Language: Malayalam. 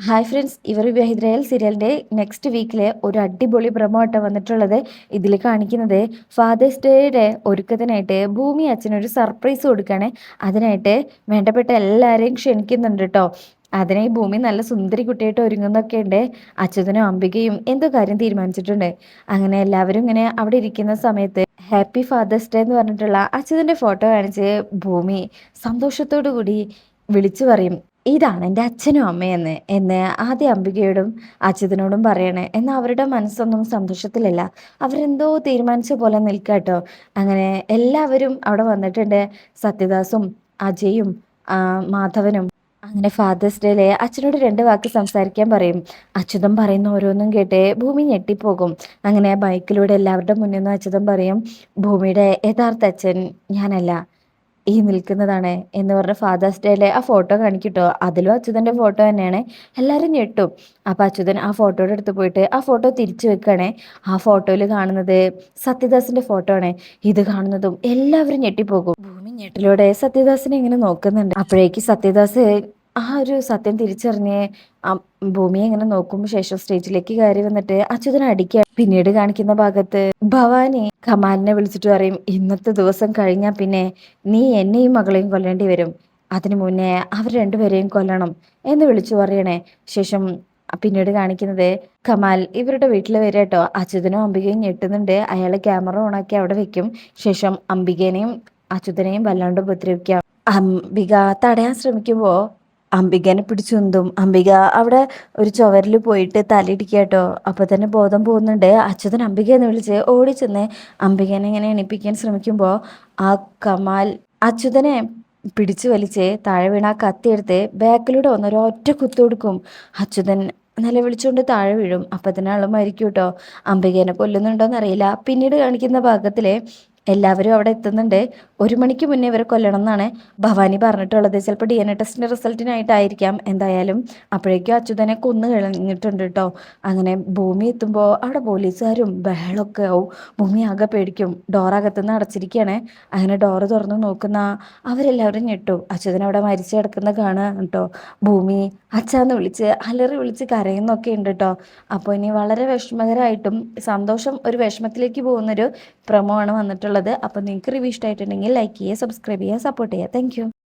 ഹായ് ഫ്രണ്ട്സ്, ഇവർ വിവാഹിതരായാൽ സീരിയലിൻ്റെ നെക്സ്റ്റ് വീക്കിലെ ഒരു അടിപൊളി പ്രൊമോ ആയിട്ട് വന്നിട്ടുള്ളത്. ഇതിൽ കാണിക്കുന്നത് ഫാദേഴ്സ് ഡേയുടെ ഒരുക്കത്തിനായിട്ട് ഭൂമി അച്ഛനൊരു സർപ്രൈസ് കൊടുക്കുകയാണ്. അതിനായിട്ട് വേണ്ടപ്പെട്ട എല്ലാവരെയും ക്ഷണിക്കുന്നുണ്ട് കേട്ടോ. അതിനെ ഈ ഭൂമി നല്ല സുന്ദരി കുട്ടിയായിട്ട് ഒരുങ്ങുന്നൊക്കെ ഉണ്ട്. അച്യുതനും അംബികയും എന്തോ കാര്യം തീരുമാനിച്ചിട്ടുണ്ട്. അങ്ങനെ എല്ലാവരും ഇങ്ങനെ അവിടെ ഇരിക്കുന്ന സമയത്ത് ഹാപ്പി ഫാദേഴ്സ് ഡേ എന്ന് പറഞ്ഞിട്ടുള്ള അച്യുതൻ്റെ ഫോട്ടോ കാണിച്ച് ഭൂമി സന്തോഷത്തോടു കൂടി വിളിച്ചു പറയും, ഇതാണ് എൻ്റെ അച്ഛനും അമ്മയെന്ന് ആദ്യം അംബികയോടും അച്യുതനോടും പറയണേ. എന്നാൽ അവരുടെ മനസ്സൊന്നും സന്തോഷത്തിലല്ല. അവരെന്തോ തീരുമാനിച്ച പോലെ നിൽക്കാട്ടോ. അങ്ങനെ എല്ലാവരും അവിടെ വന്നിട്ടുണ്ട്. സത്യദാസും അജയും മാധവനും. അങ്ങനെ ഫാദേഴ്സ് ഡേയിലെ അച്ഛനോട് 2 വാക്ക് സംസാരിക്കാൻ പറയും. അച്യുതൻ പറയുന്ന ഓരോന്നും കേട്ട് ഭൂമി ഞെട്ടിപ്പോകും. അങ്ങനെ ബൈക്കിലൂടെ എല്ലാവരുടെ മുന്നിൽ നിന്ന് അച്യുതൻ പറയും, ഭൂമിയുടെ യഥാർത്ഥ അച്ഛൻ ഞാനല്ല, ഈ നിൽക്കുന്നതാണ് എന്ന് പറഞ്ഞ ഫാദേഴ്സ് ഡേയിലെ ആ ഫോട്ടോ കാണിക്കട്ടോ. അതിലും അച്യുതൻ്റെ ഫോട്ടോ തന്നെയാണ്. എല്ലാവരും ഞെട്ടും. അപ്പം അച്യുതൻ ആ ഫോട്ടോയുടെ അടുത്ത് പോയിട്ട് ആ ഫോട്ടോ തിരിച്ചു വെക്കണേ. ആ ഫോട്ടോയിൽ കാണുന്നത് സത്യദാസിൻ്റെ ഫോട്ടോ ആണ്. ഇത് കാണുന്നതും എല്ലാവരും ഞെട്ടിപ്പോകും. ഭൂമി ഞെട്ടിലൂടെ സത്യദാസിനെ ഇങ്ങനെ നോക്കുന്നുണ്ട്. അപ്പോഴേക്ക് സത്യദാസ് ആ ഒരു സത്യം തിരിച്ചറിഞ്ഞ് ആ ഭൂമിയെ ഇങ്ങനെ നോക്കുമ്പോൾ ശേഷം സ്റ്റേജിലേക്ക് കയറി വന്നിട്ട് അച്യുതനെ അടിക്കുക. പിന്നീട് കാണിക്കുന്ന ഭാഗത്ത് ഭവാനി കമാലിനെ വിളിച്ചിട്ട് പറയും, ഇന്നത്തെ ദിവസം കഴിഞ്ഞാൽ പിന്നെ നീ എന്നെയും മകളെയും കൊല്ലേണ്ടി വരും, അതിനു മുന്നേ അവർ 2പേരെയും കൊല്ലണം എന്ന് വിളിച്ചു പറയണേ. ശേഷം പിന്നീട് കാണിക്കുന്നത് കമാൽ ഇവരുടെ വീട്ടിൽ വരിക കേട്ടോ. അച്യുതനും അംബികയും ഞെട്ടുന്നുണ്ട്. അയാൾ ക്യാമറ ഓണാക്കി അവിടെ വെക്കും. ശേഷം അംബികേനെയും അച്യുതനെയും വല്ലാണ്ട് ഉപദ്രവിക്കാം. അംബിക തടയാൻ ശ്രമിക്കുമ്പോൾ അംബികനെ പിടിച്ചുന്തും. അംബിക അവിടെ ഒരു ചുവരിൽ പോയിട്ട് തലയിടിക്കുക കേട്ടോ. അപ്പോൾ തന്നെ ബോധം പോകുന്നുണ്ട്. അച്യുതൻ അംബികയെന്ന് വിളിച്ച് ഓടി ചെന്ന് അംബികനെ ഇങ്ങനെ എണിപ്പിക്കാൻ ശ്രമിക്കുമ്പോൾ ആ കമാൽ അച്യുതനെ പിടിച്ചു വലിച്ച് താഴെ വീണ ആ കത്തിയെടുത്ത് ബാക്കിലൂടെ വന്ന് ഒരൊറ്റ കുത്തു കൊടുക്കും. അച്യുതൻ നിലവിളിച്ചുകൊണ്ട് താഴെ വീഴും. അപ്പം തന്നെ ആൾ മരിക്കും കേട്ടോ. അംബികേനെ കൊല്ലുന്നുണ്ടോയെന്ന് അറിയില്ല. പിന്നീട് കാണിക്കുന്ന ഭാഗത്തിൽ എല്ലാവരും അവിടെ എത്തുന്നുണ്ട്. 1 മണിക്ക് മുന്നേ ഇവരെ കൊല്ലണം എന്നാണ് ഭവാനി പറഞ്ഞിട്ടുള്ളത്. ചിലപ്പോൾ DNA ടെസ്റ്റിൻ്റെ റിസൾട്ടിനായിട്ടായിരിക്കാം. എന്തായാലും അപ്പോഴേക്കും അച്യുതനെ കൊന്നു കഴിഞ്ഞിട്ടുണ്ട് കേട്ടോ. അങ്ങനെ ഭൂമി എത്തുമ്പോൾ അവിടെ പോലീസുകാരും ബഹളമൊക്കെ ആവും. ഭൂമി ആകെ പേടിക്കും. ഡോറകത്തുനിന്ന് അടച്ചിരിക്കുകയാണ്. അങ്ങനെ ഡോറ് തുറന്ന് നോക്കുന്ന അവരെല്ലാവരും ഞെട്ടും. അച്യുതൻ അവിടെ മരിച്ചു കിടക്കുന്ന കാണുക കേട്ടോ. ഭൂമി അച്ഛാന്ന് വിളിച്ച് അലറി വിളിച്ച് കരയുന്നൊക്കെ ഉണ്ട് കേട്ടോ. അപ്പോൾ ഇനി വളരെ വിഷമകരമായിട്ടും സന്തോഷം ഒരു വിഷമത്തിലേക്ക് പോകുന്നൊരു പ്രൊമോ ആണ് വന്നിട്ടുള്ളത്. അപ്പോൾ നിങ്ങൾക്ക് റിവ്യൂ ഇഷ്ടമായിട്ടുണ്ടെങ്കിൽ ലൈക്ക് ചെയ്യുക, സബ്സ്ക്രൈബ് ചെയ്യുക, സപ്പോർട്ട് ചെയ്യുക. താങ്ക്